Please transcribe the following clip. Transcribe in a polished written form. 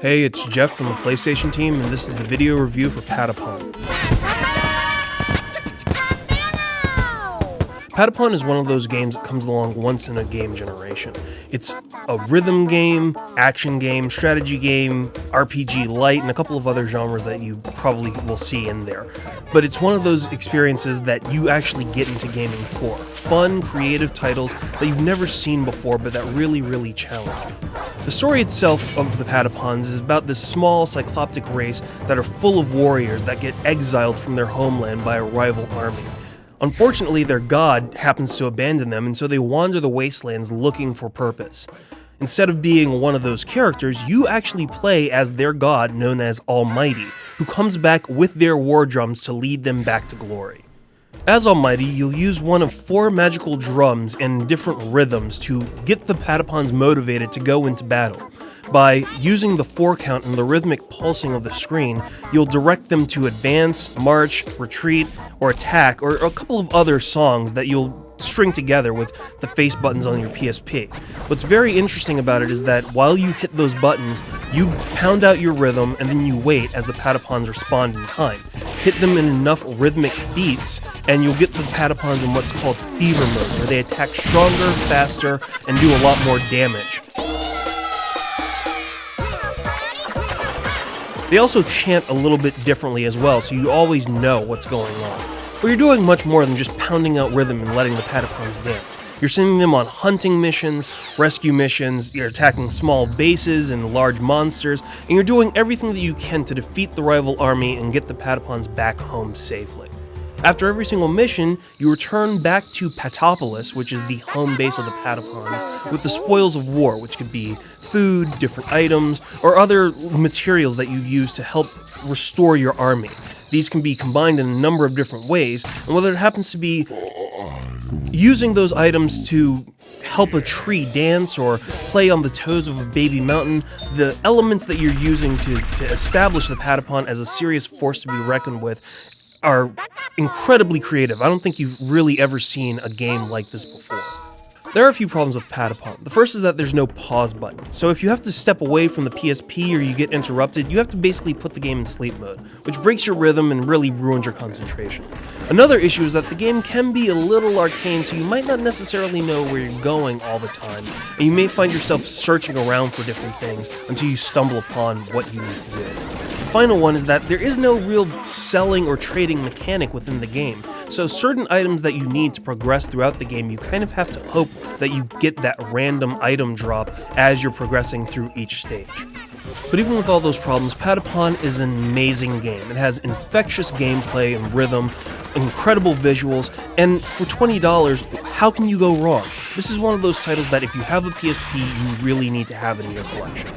Hey, it's Jeff from the PlayStation team, and this is the video review for Patapon. Patapon is one of those games that comes along once in a game generation. It's a rhythm game, action game, strategy game, RPG light, and a couple of other genres that you probably will see in there. But it's one of those experiences that you actually get into gaming for. Fun, creative titles that you've never seen before, but that really challenge you. The story itself of the Patapons is about this small cycloptic race that are full of warriors that get exiled from their homeland by a rival army. Unfortunately, their god happens to abandon them, and so they wander the wastelands looking for purpose. Instead of being one of those characters, you actually play as their god known as Almighty, who comes back with their war drums to lead them back to glory. As Almighty, you'll use one of 4 magical drums and different rhythms to get the Patapons motivated to go into battle. By using the 4 count and the rhythmic pulsing of the screen, you'll direct them to advance, march, retreat, or attack, or a couple of other songs that you'll string together with the face buttons on your PSP. What's very interesting about it is that while you hit those buttons, you pound out your rhythm and then you wait as the Patapons respond in time. Hit them in enough rhythmic beats, and you'll get the Patapons in what's called fever mode, where they attack stronger, faster, and do a lot more damage. They also chant a little bit differently as well, so you always know what's going on. But you're doing much more than just pounding out rhythm and letting the Patapons dance. You're sending them on hunting missions, rescue missions, you're attacking small bases and large monsters, and you're doing everything that you can to defeat the rival army and get the Patapons back home safely. After every single mission, you return back to Patopolis, which is the home base of the Patapons, with the spoils of war, which could be food, different items, or other materials that you use to help restore your army. These can be combined in a number of different ways, and whether it happens to be using those items to help a tree dance or play on the toes of a baby mountain, the elements that you're using to establish the Patapon as a serious force to be reckoned with are incredibly creative. I don't think you've really ever seen a game like this before. There are a few problems with Patapon. The first is that there's no pause button, so if you have to step away from the PSP or you get interrupted, you have to basically put the game in sleep mode, which breaks your rhythm and really ruins your concentration. Another issue is that the game can be a little arcane, so you might not necessarily know where you're going all the time, and you may find yourself searching around for different things until you stumble upon what you need to do. The final one is that there is no real selling or trading mechanic within the game, so certain items that you need to progress throughout the game, you kind of have to hope that you get that random item drop as you're progressing through each stage. But even with all those problems, Patapon is an amazing game. It has infectious gameplay and rhythm, incredible visuals, and for $20, how can you go wrong? This is one of those titles that if you have a PSP, you really need to have it in your collection.